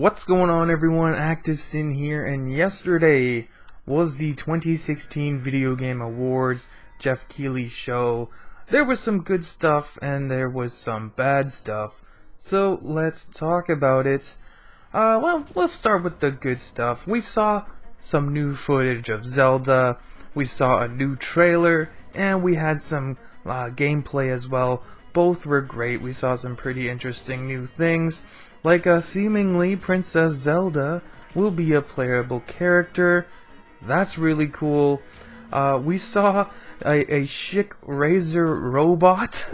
What's going on, everyone? ActivesiN here, and yesterday was the 2016 Video Game Awards, Jeff Keighley's show. There was some good stuff and there was some bad stuff, so let's talk about it. Well, let's start with the good stuff. We saw some new footage of Zelda, we saw a new trailer, and we had some gameplay as well. Both were great. We saw some pretty interesting new things, like seemingly Princess Zelda will be a playable character. That's really cool. We saw a chic razor robot.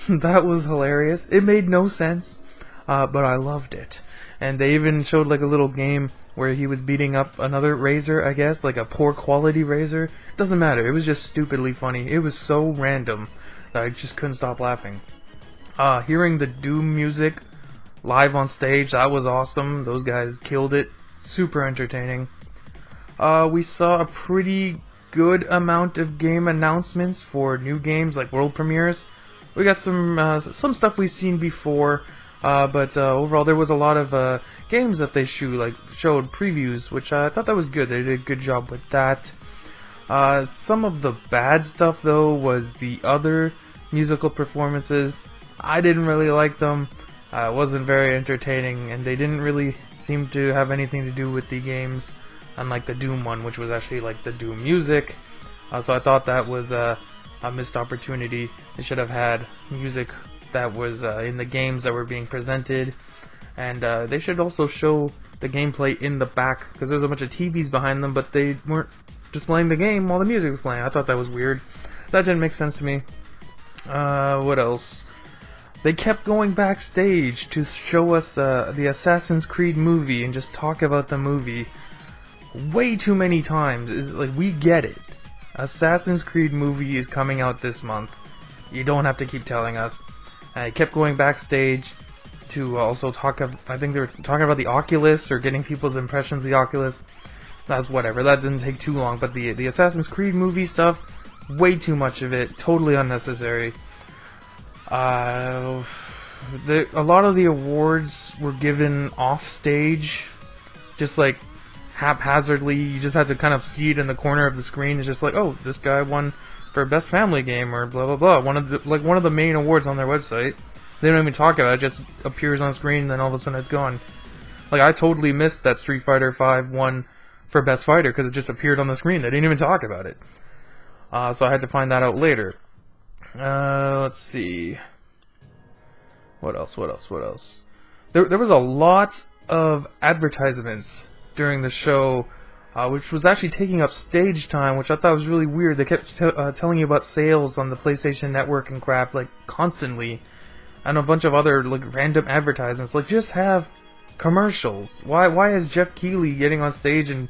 That was hilarious. It made no sense, but I loved it. And they even showed like a little game where he was beating up another razor, I guess, like a poor quality razor. It doesn't matter. It was just stupidly funny. It was so random that I just couldn't stop laughing. Hearing the Doom music live on stage, that was awesome. Those guys killed it. Super entertaining. We saw a pretty good amount of game announcements for new games, like world premieres. We got some stuff we've seen before, but overall there was a lot of games that they showed previews, which I thought that was good. They did a good job with that. Some of the bad stuff, though, was the other musical performances. I didn't really like them. It wasn't very entertaining, and they didn't really seem to have anything to do with the games, unlike the Doom one, which was actually like the Doom music. So I thought that was a missed opportunity. They should have had music that was in the games that were being presented, and they should also show the gameplay in the back, because there's a bunch of TVs behind them, but they weren't displaying the game while the music was playing. I thought that was weird. That didn't make sense to me. What else? They kept going backstage to show us the Assassin's Creed movie and just talk about the movie way too many times. Is like, we get it. Assassin's Creed movie is coming out this month. You don't have to keep telling us. They kept going backstage to also talk of, I think they were talking about the Oculus or getting people's impressions of the Oculus. That's whatever. That didn't take too long. But the Assassin's Creed movie stuff, way too much of it. Totally unnecessary. A lot of the awards were given off stage, just like haphazardly. You just had to kind of see it in the corner of the screen. It's just like, oh, this guy won for best family game or blah blah blah. One of the main awards on their website. They don't even talk about it. It just appears on screen, and then all of a sudden it's gone. Like, I totally missed that Street Fighter V won for best fighter because it just appeared on the screen. They didn't even talk about it. So I had to find that out later. Let's see. What else? There was a lot of advertisements during the show, which was actually taking up stage time, which I thought was really weird. They kept telling you about sales on the PlayStation Network and crap, like, constantly. And a bunch of other, like, random advertisements. Like, just have commercials. Why is Jeff Keighley getting on stage and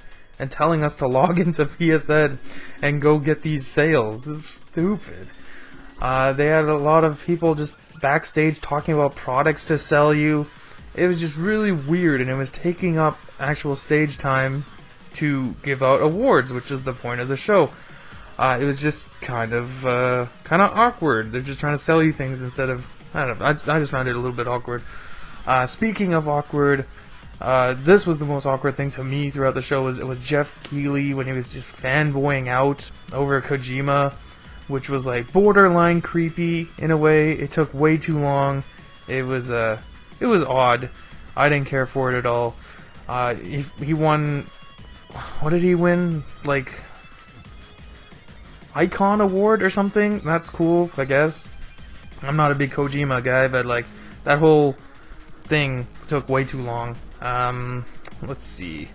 telling us to log into PSN and go get these sales? It's stupid. They had a lot of people just backstage talking about products to sell you. It was just really weird, and it was taking up actual stage time to give out awards, which is the point of the show. It was just kind of awkward. They're just trying to sell you things instead of, I don't know, I just found it a little bit awkward. Speaking of awkward, this was the most awkward thing to me throughout the show. It was Jeff Keighley when he was just fanboying out over Kojima, which was like borderline creepy in a way. It took way too long. It was odd. I didn't care for it at all. He won. What did he win? Like, Icon Award or something? That's cool, I guess. I'm not a big Kojima guy, but like, that whole thing took way too long. Let's see.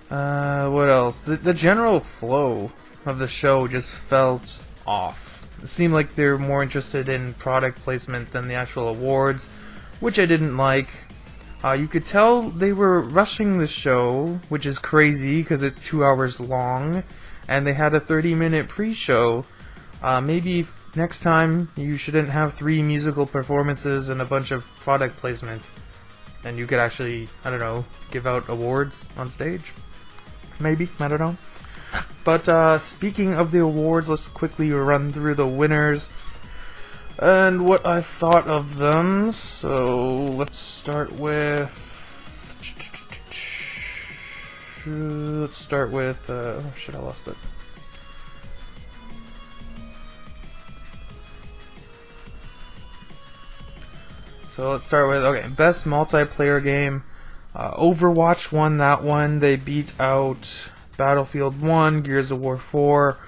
What else? The general flow of the show just felt off. It seemed like they were more interested in product placement than the actual awards, which I didn't like. You could tell they were rushing the show, which is crazy because it's 2 hours long, and they had a 30-minute pre-show. Maybe next time you shouldn't have 3 musical performances and a bunch of product placement, and you could actually, I don't know, give out awards on stage. Maybe, I don't know. But speaking of the awards, let's quickly run through the winners and what I thought of them. So let's start with let's start with, oh shit, I lost it. So let's start with, okay, best multiplayer game. Overwatch won that one. They beat out Battlefield 1, Gears of War 4,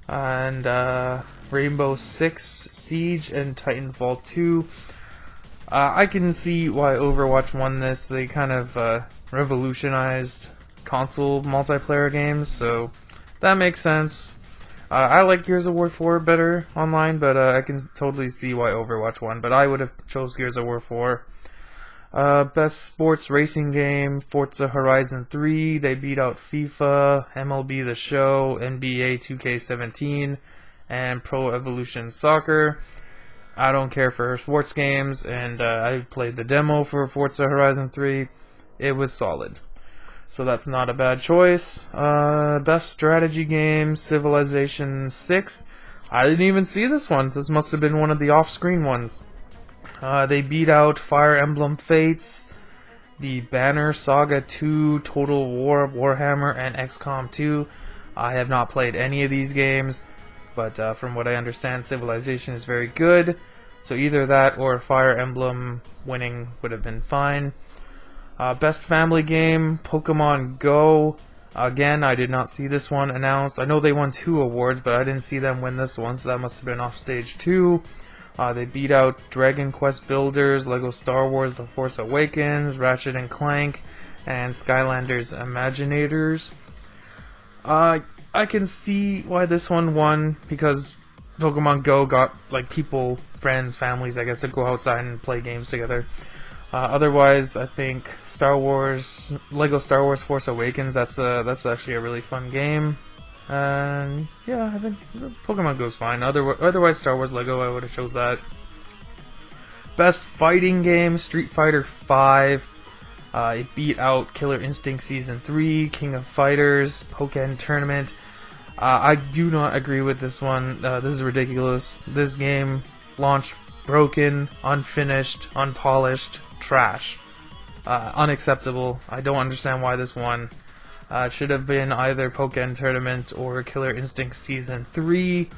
and Rainbow Six Siege and Titanfall 2. I can see why Overwatch won this. They kind of revolutionized console multiplayer games, so that makes sense. I like Gears of War 4 better online, but I can totally see why Overwatch won. But I would have chose Gears of War 4. Best sports racing game, Forza Horizon 3. They beat out FIFA, MLB The Show, NBA 2K17, and Pro Evolution Soccer. I don't care for sports games, and I played the demo for Forza Horizon 3. It was solid. So that's not a bad choice. Best strategy game, Civilization 6. I didn't even see this one. This must have been one of the off-screen ones. They beat out Fire Emblem Fates, the Banner Saga 2, Total War, Warhammer, and XCOM 2. I have not played any of these games, but from what I understand, Civilization is very good. So either that or Fire Emblem winning would have been fine. Best family game, Pokemon Go. Again, I did not see this one announced. I know they won 2 awards, but I didn't see them win this one, so that must have been off stage 2. They beat out Dragon Quest Builders, Lego Star Wars The Force Awakens, Ratchet and Clank, and Skylanders Imaginators. I can see why this one won, because Pokemon Go got like people, friends, families, I guess, to go outside and play games together. Otherwise, I think Lego Star Wars Force Awakens, that's actually a really fun game. And yeah, I think Pokemon Go's fine. Otherwise, Star Wars Lego, I would have chose that. Best fighting game, Street Fighter 5. It beat out Killer Instinct Season 3, King of Fighters, Pokken Tournament. I do not agree with this one. This is ridiculous. This game launched broken, unfinished, unpolished, trash. Unacceptable. I don't understand why this won. It should have been either Pokken Tournament or Killer Instinct Season 3.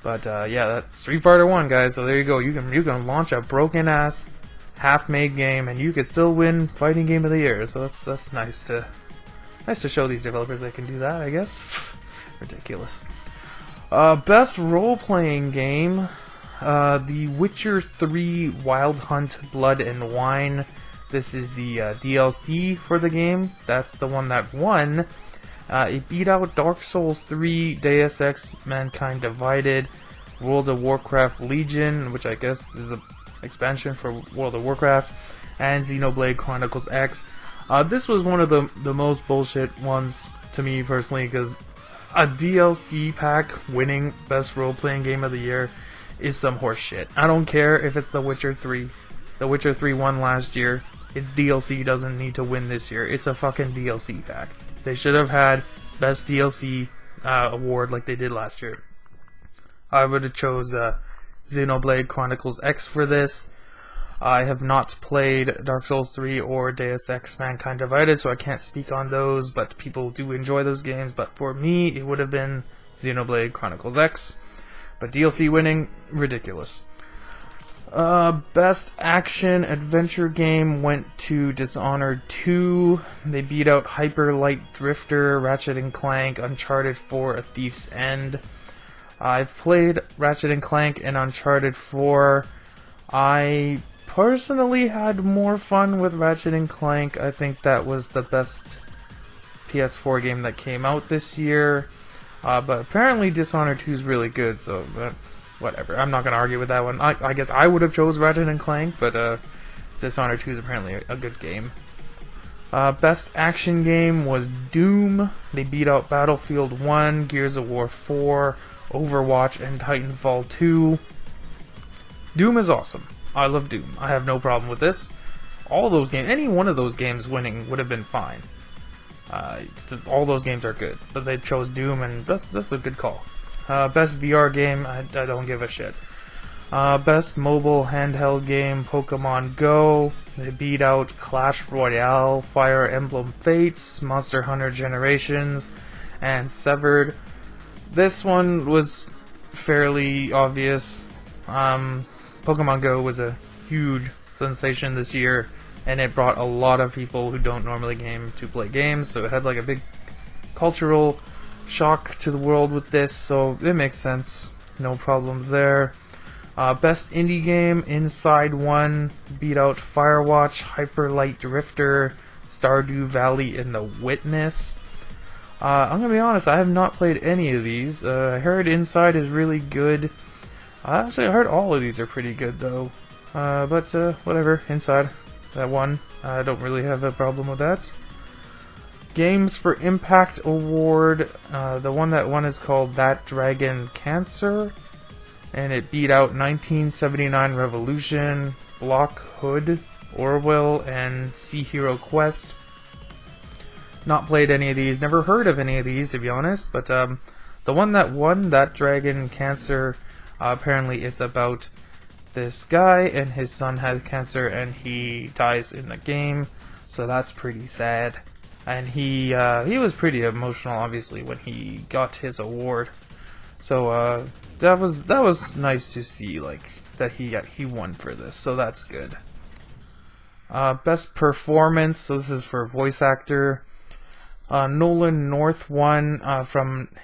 But yeah, that's Street Fighter 1, guys. So there you go. You can launch a broken ass half-made game and you can still win Fighting Game of the Year. So that's nice to show these developers they can do that, I guess. Ridiculous. Best role-playing game, The Witcher 3 Wild Hunt Blood and Wine. This is the DLC for the game. That's the one that won. It beat out Dark Souls 3, Deus Ex Mankind Divided, World of Warcraft Legion, which I guess is an expansion for World of Warcraft, and Xenoblade Chronicles X. This was one of the most bullshit ones to me personally, because a DLC pack winning Best Role-Playing Game of the Year is some horse shit. I don't care if it's The Witcher 3. The Witcher 3 won last year. Its DLC doesn't need to win this year. It's a fucking DLC pack. They should have had Best DLC award like they did last year. I would have chose Xenoblade Chronicles X for this. I have not played Dark Souls 3 or Deus Ex Mankind Divided, so I can't speak on those, but people do enjoy those games. But for me, it would have been Xenoblade Chronicles X. But DLC winning, ridiculous. Best action adventure game went to Dishonored 2. They beat out Hyper Light Drifter, Ratchet and Clank, Uncharted 4, A Thief's End. I've played Ratchet and Clank and Uncharted 4. I personally had more fun with Ratchet and Clank. I think that was the best PS4 game that came out this year. But apparently Dishonored 2 is really good, so whatever. I'm not going to argue with that one. I guess I would have chose Ratchet and Clank, but Dishonored 2 is apparently a good game. Best action game was Doom. They beat out Battlefield 1, Gears of War 4, Overwatch, and Titanfall 2. Doom is awesome. I love Doom. I have no problem with this. All those games, any one of those games winning would have been fine. All those games are good, but they chose Doom, and that's a good call. Best VR game, I don't give a shit. Best mobile handheld game, Pokemon Go. They beat out Clash Royale, Fire Emblem Fates, Monster Hunter Generations, and Severed. This one was fairly obvious. Pokemon Go was a huge sensation this year, and it brought a lot of people who don't normally game to play games, so it had like a big cultural shock to the world with this, so it makes sense. No problems there. Best indie game, Inside One beat out Firewatch, Hyper Light Drifter, Stardew Valley, and The Witness. I'm gonna be honest, I have not played any of these. I heard Inside is really good. I heard all of these are pretty good though. But whatever, Inside, that one. I don't really have a problem with that. Games for Impact Award, the one that won is called That Dragon Cancer, and it beat out 1979 Revolution, Block Hood, Orwell, and Sea Hero Quest. Not played any of these, never heard of any of these to be honest, but the one that won, That Dragon Cancer, apparently it's about this guy and his son has cancer and he dies in the game, so that's pretty sad. And he was pretty emotional obviously when he got his award, so that was nice to see, like, that he won for this, so that's good. Best performance, so this is for voice actor. Nolan North won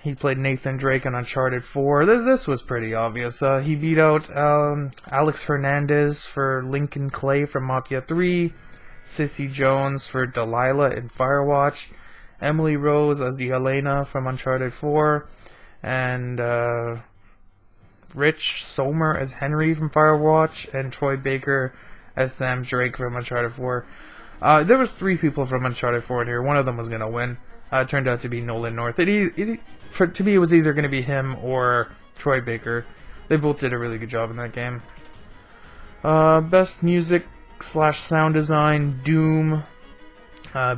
he played Nathan Drake in Uncharted 4. This was pretty obvious. He beat out Alex Fernandez for Lincoln Clay from Mafia 3, Sissy Jones for Delilah in Firewatch, Emily Rose as the Elena from Uncharted 4, and Rich Somer as Henry from Firewatch, and Troy Baker as Sam Drake from Uncharted 4. There was 3 people from Uncharted 4 in here. One of them was going to win. It turned out to be Nolan North. To me, it was either going to be him or Troy Baker. They both did a really good job in that game. Best music / sound design, Doom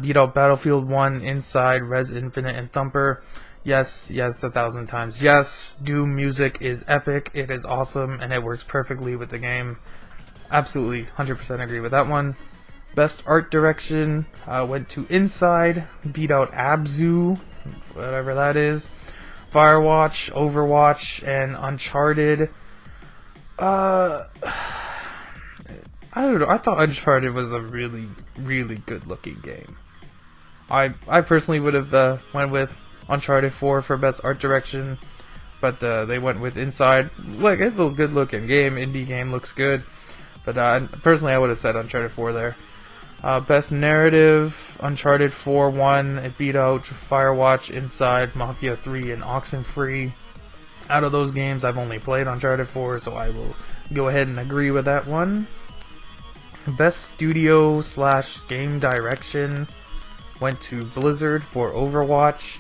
beat out Battlefield 1, Inside, Res Infinite, and Thumper. Yes, 1,000 times. Yes, Doom music is epic. It is awesome, and it works perfectly with the game. Absolutely, 100% agree with that one. Best art direction went to Inside, beat out Abzu, whatever that is, Firewatch, Overwatch, and Uncharted. I don't know, I thought Uncharted was a really, really good looking game. I personally would have went with Uncharted 4 for best art direction, but they went with Inside. Like, it's a good looking game, indie game, looks good, but personally I would have said Uncharted 4 there. Best narrative, Uncharted 4 won. It beat out Firewatch, Inside, Mafia 3, and Oxenfree. Out of those games, I've only played Uncharted 4, so I will go ahead and agree with that one. Best studio / game direction went to Blizzard for Overwatch.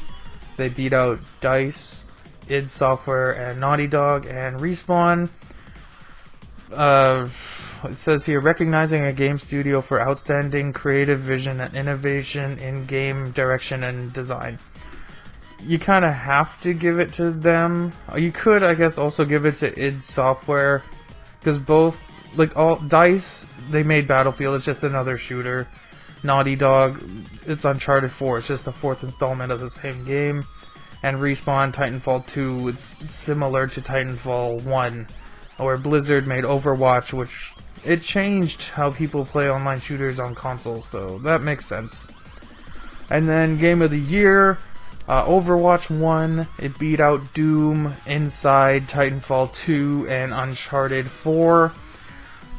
They beat out DICE, id Software, and Naughty Dog, and Respawn. It says here, recognizing a game studio for outstanding creative vision and innovation in game direction and design. You kind of have to give it to them. You could, I guess, also give it to id Software, because both, like, all DICE, they made Battlefield, it's just another shooter. Naughty Dog, it's Uncharted 4, it's just the 4th installment of the same game. And Respawn, Titanfall 2, it's similar to Titanfall 1, where Blizzard made Overwatch, which it changed how people play online shooters on consoles, so that makes sense. And then Game of the Year, Overwatch 1, it beat out Doom, Inside, Titanfall 2, and Uncharted 4.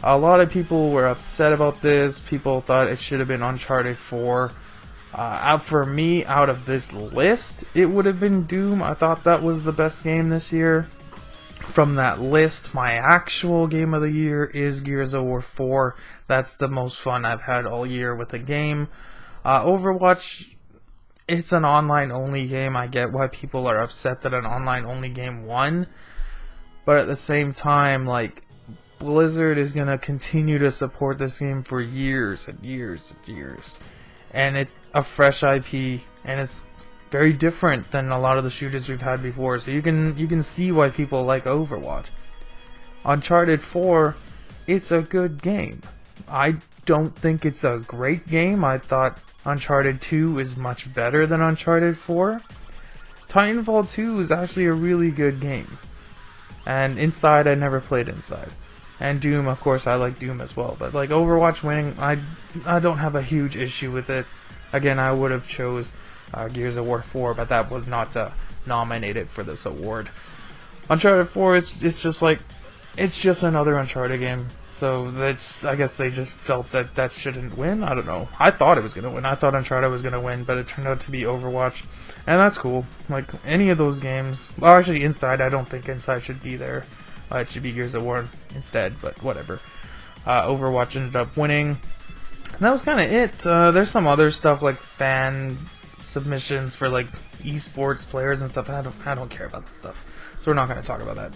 A lot of people were upset about this. People thought it should have been Uncharted 4. For me, out of this list, it would have been Doom. I thought that was the best game this year. From that list, my actual game of the year is Gears of War 4. That's the most fun I've had all year with a game. Overwatch, it's an online-only game. I get why people are upset that an online-only game won. But at the same time, like, Blizzard is going to continue to support this game for years and years and years. And it's a fresh IP, and it's very different than a lot of the shooters we've had before, so you can see why people like Overwatch. Uncharted 4, it's a good game. I don't think it's a great game. I thought Uncharted 2 is much better than Uncharted 4. Titanfall 2 is actually a really good game. And Inside, I never played Inside. And Doom, of course, I like Doom as well. But like Overwatch winning, I don't have a huge issue with it. Again, I would have chose Gears of War 4, but that was not nominated for this award. Uncharted 4, it's just like, it's just another Uncharted game. So I guess they just felt that shouldn't win. I don't know. I thought it was gonna win. I thought Uncharted was gonna win, but it turned out to be Overwatch, and that's cool. Like any of those games. Well, actually, Inside. I don't think Inside should be there. It should be Gears of War instead. But whatever. Overwatch ended up winning, and that was kind of it. There's some other stuff like fan submissions for like esports players and stuff. I don't care about this stuff, so we're not gonna talk about that.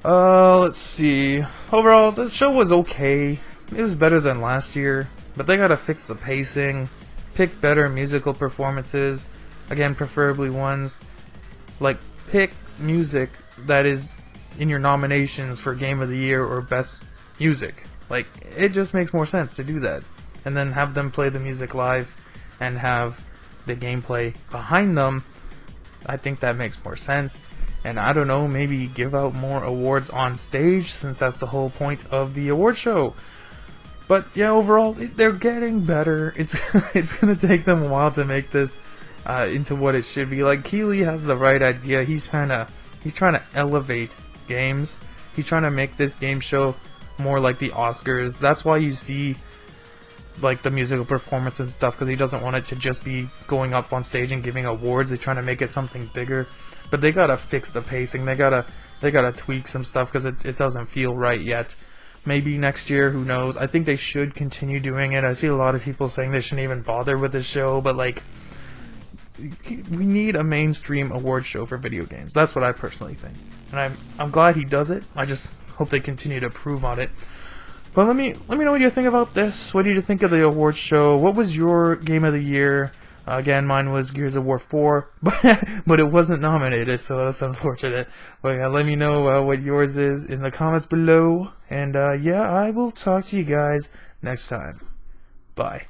Let's see. Overall, the show was okay. It was better than last year, but they gotta fix the pacing, pick better musical performances, again, preferably ones, like, pick music that is in your nominations for Game of the Year or Best Music. Like, it just makes more sense to do that. And then have them play the music live and have the gameplay behind them. I think that makes more sense. And I don't know, maybe give out more awards on stage, since that's the whole point of the award show. But yeah, overall, they're getting better. It's gonna take them a while to make this into what it should be. Like, Keighley has the right idea. He's trying to elevate games. He's trying to make this game show more like the Oscars. That's why you see like the musical performance and stuff, because he doesn't want it to just be going up on stage and giving awards. They're trying to make it something bigger. But they gotta fix the pacing. They gotta tweak some stuff, because it doesn't feel right yet. Maybe next year, who knows? I think they should continue doing it. I see a lot of people saying they shouldn't even bother with this show, but like, we need a mainstream award show for video games. That's what I personally think, and I'm glad he does it. I just hope they continue to improve on it. But let me know what you think about this. What did you think of the awards show? What was your game of the year? Again, mine was Gears of War 4, but it wasn't nominated, so that's unfortunate. But yeah, let me know what yours is in the comments below. And yeah, I will talk to you guys next time. Bye.